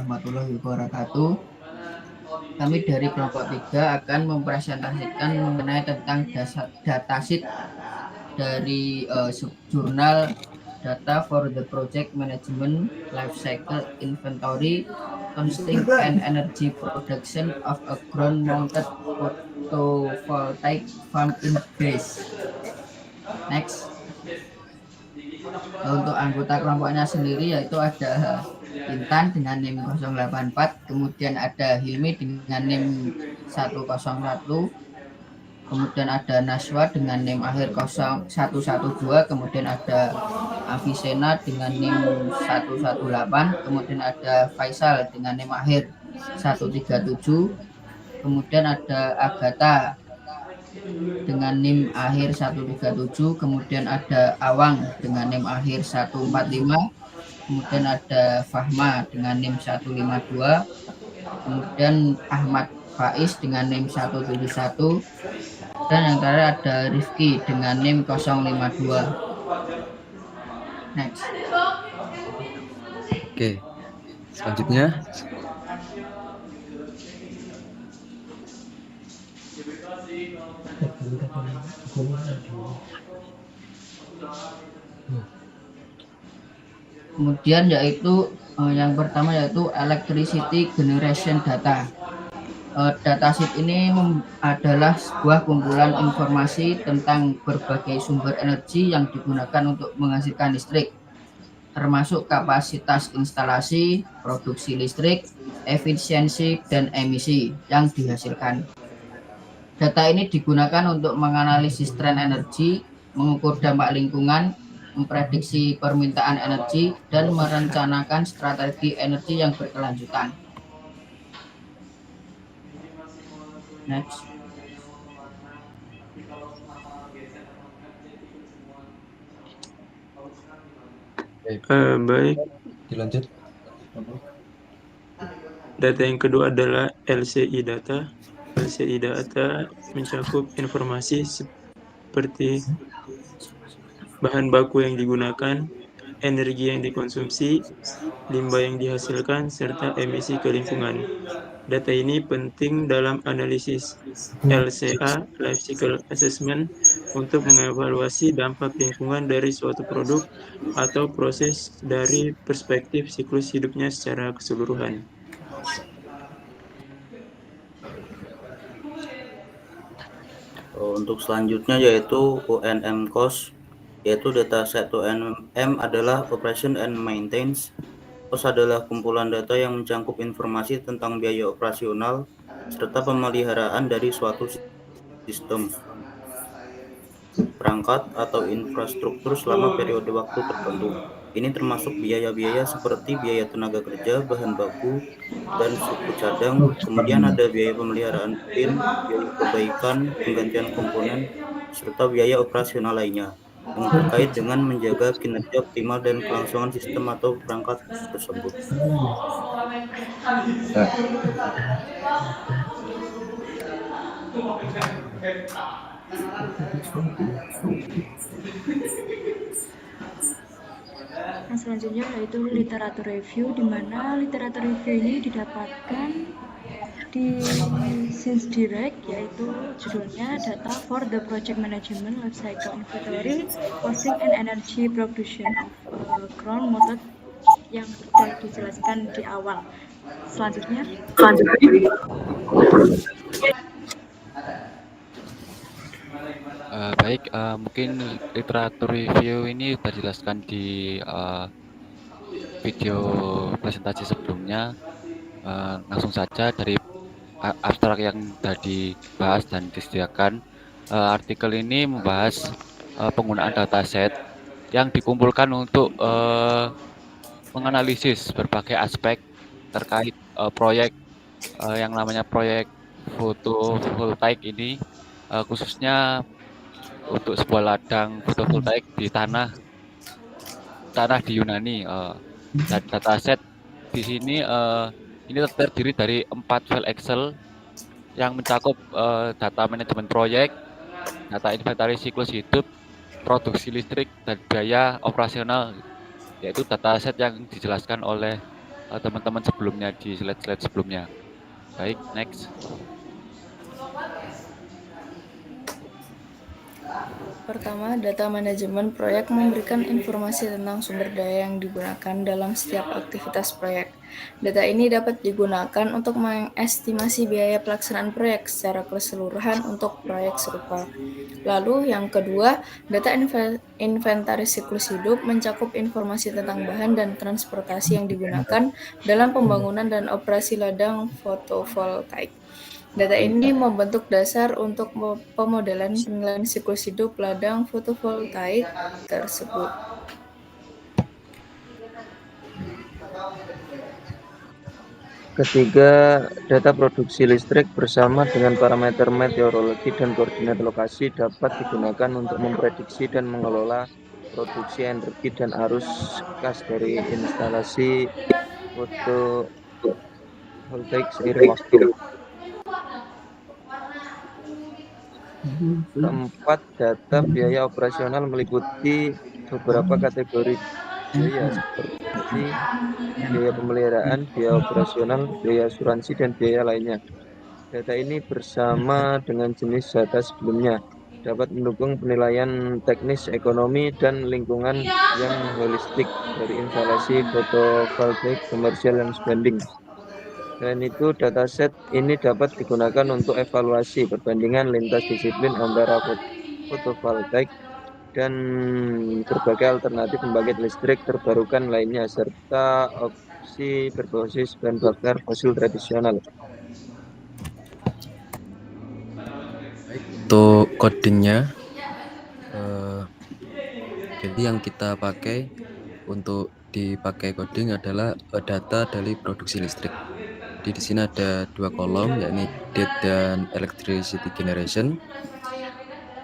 warahmatullahi wabarakatuh. Kami dari kelompok 3 akan mempresentasikan mengenai tentang datasheet dari jurnal Data for the Project Management Life Cycle Inventory Costing and Energy Production of a Ground-Mounted Photovoltaic Farm in Base. Next. Untuk anggota kelompoknya sendiri yaitu ada Intan dengan NIM 084, kemudian ada Hilmi dengan NIM 101, kemudian ada Naswa dengan NIM akhir 0112, kemudian ada Avicenna dengan NIM 118, kemudian ada Faisal dengan NIM akhir 137, kemudian ada Agatha dengan NIM akhir 137, kemudian ada Awang dengan NIM akhir 145, kemudian ada Fahma dengan NIM 152, kemudian Ahmad Faiz dengan NIM 171, dan yang terakhir ada Rifki dengan NIM 052. Next. Oke, selanjutnya kemudian yaitu yang pertama yaitu electricity generation data. Datasheet ini adalah sebuah kumpulan informasi tentang berbagai sumber energi yang digunakan untuk menghasilkan listrik, termasuk kapasitas instalasi, produksi listrik, efisiensi, dan emisi yang dihasilkan. Data ini digunakan untuk menganalisis tren energi, mengukur dampak lingkungan, memprediksi permintaan energi, dan merencanakan strategi energi yang berkelanjutan. Next. Baik. dilanjut. Data yang kedua adalah LCI data. LCI data mencakup informasi seperti bahan baku yang digunakan, energi yang dikonsumsi, limbah yang dihasilkan, serta emisi ke lingkungan. Data ini penting dalam analisis LCA, Life Cycle Assessment, untuk mengevaluasi dampak lingkungan dari suatu produk atau proses dari perspektif siklus hidupnya secara keseluruhan. Untuk selanjutnya yaitu UNM Cost, yaitu dataset UNM adalah Operation and Maintenance. Cost adalah kumpulan data yang mencakup informasi tentang biaya operasional serta pemeliharaan dari suatu sistem, perangkat, atau infrastruktur selama periode waktu tertentu. Ini termasuk biaya-biaya seperti biaya tenaga kerja, bahan baku, dan suku cadang. Kemudian ada biaya pemeliharaan rutin, biaya perbaikan, penggantian komponen, serta biaya operasional lainnya yang terkait dengan menjaga kinerja optimal dan kelangsungan sistem atau perangkat tersebut. Nah, selanjutnya yaitu literatur review, di mana literatur review ini didapatkan di Science Direct, yaitu judulnya Data for the Project Management Life Cycle Inventory Costing and Energy Production of Ground Mounted, yang sudah dijelaskan di awal. Selanjutnya. Baik, mungkin literatur review ini sudah dijelaskan di video presentasi sebelumnya. Langsung saja dari abstrak yang sudah dibahas dan disediakan. Artikel ini membahas penggunaan dataset yang dikumpulkan untuk menganalisis berbagai aspek terkait proyek yang namanya proyek fotovoltaik ini, khususnya untuk sebuah ladang fotovoltaik di tanah di Yunani. Dan dataset di sini ini terdiri dari 4 file Excel yang mencakup data manajemen proyek, data inventaris siklus hidup, produksi listrik, dan biaya operasional, yaitu dataset yang dijelaskan oleh teman-teman sebelumnya di slide-slide sebelumnya. Baik, next. Pertama, data manajemen proyek memberikan informasi tentang sumber daya yang digunakan dalam setiap aktivitas proyek. Data ini dapat digunakan untuk mengestimasi biaya pelaksanaan proyek secara keseluruhan untuk proyek serupa. Lalu, yang kedua, data inventaris siklus hidup mencakup informasi tentang bahan dan transportasi yang digunakan dalam pembangunan dan operasi ladang fotovoltaik. Data ini membentuk dasar untuk pemodelan penilaian siklus hidup ladang fotovoltaik tersebut. Ketiga, data produksi listrik bersama dengan parameter meteorologi dan koordinat lokasi dapat digunakan untuk memprediksi dan mengelola produksi energi dan arus kas dari instalasi fotovoltaik seiring waktu. Keempat, data biaya operasional meliputi beberapa kategori biaya seperti biaya pemeliharaan, biaya operasional, biaya asuransi, dan biaya lainnya. Data ini bersama dengan jenis data sebelumnya dapat mendukung penilaian teknis, ekonomi, dan lingkungan yang holistik dari instalasi fotovoltaik komersial yang sebanding. Selain itu, dataset ini dapat digunakan untuk evaluasi perbandingan lintas disiplin antara fotovoltaik dan berbagai alternatif pembangkit listrik terbarukan lainnya, serta opsi berbasis bahan bakar fosil tradisional. Untuk codingnya, jadi yang kita pakai untuk dipakai coding adalah data dari produksi listrik. Jadi di sini ada dua kolom, yakni date dan electricity generation.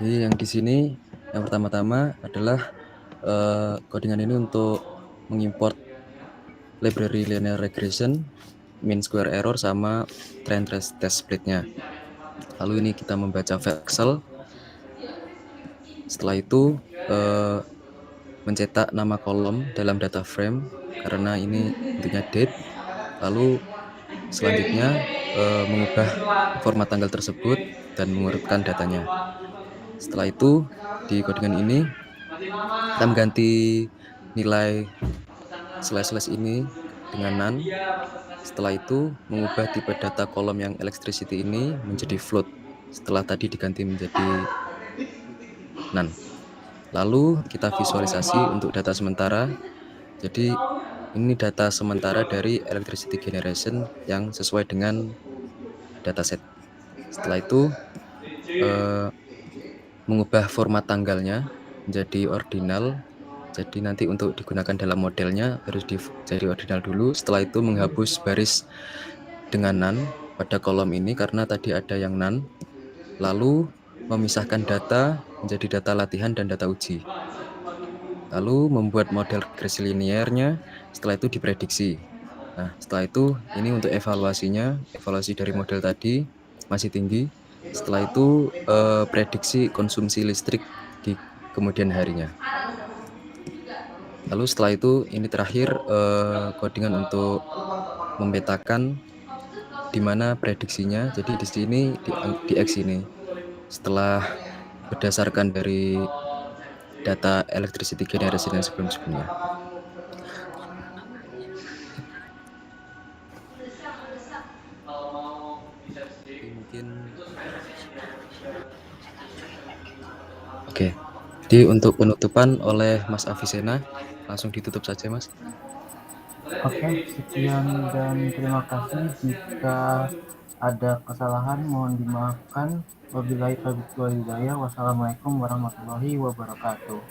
Jadi yang di sini yang pertama-tama adalah codingan ini untuk mengimport library linear regression, mean square error, sama trend test splitnya. Lalu ini kita membaca Excel. Setelah itu mencetak nama kolom dalam data frame karena ini bentuknya date. Lalu selanjutnya mengubah format tanggal tersebut dan mengurutkan datanya. Setelah itu di codingan ini kita mengganti nilai slash ini dengan none. Setelah itu mengubah tipe data kolom yang electricity ini menjadi float setelah tadi diganti menjadi none. Lalu kita visualisasi untuk data sementara. Jadi ini data sementara dari electricity generation yang sesuai dengan dataset. Setelah itu mengubah format tanggalnya menjadi ordinal. Jadi nanti untuk digunakan dalam modelnya harus jadi ordinal dulu. Setelah itu menghapus baris dengan none pada kolom ini karena tadi ada yang none. Lalu memisahkan data menjadi data latihan dan data uji. Lalu membuat model regresi linearnya, setelah itu diprediksi. Nah, setelah itu ini untuk evaluasinya, evaluasi dari model tadi masih tinggi. Setelah itu prediksi konsumsi listrik di kemudian harinya. Lalu setelah itu ini terakhir codingan untuk memetakan di mana prediksinya. Jadi di sini di X ini setelah berdasarkan dari data electricity generation yang sebelum-sebelumnya. Mungkin oke. Jadi untuk penutupan oleh Mas Avicenna, langsung ditutup saja, Mas. Oke, sekian dan terima kasih. Jika ada kesalahan mohon dimaafkan. Wabillahi taufiq wal hidayah. Wassalamualaikum warahmatullahi wabarakatuh.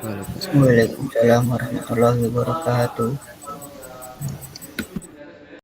Waalaikumsalam. Waalaikumsalam warahmatullahi wabarakatuh.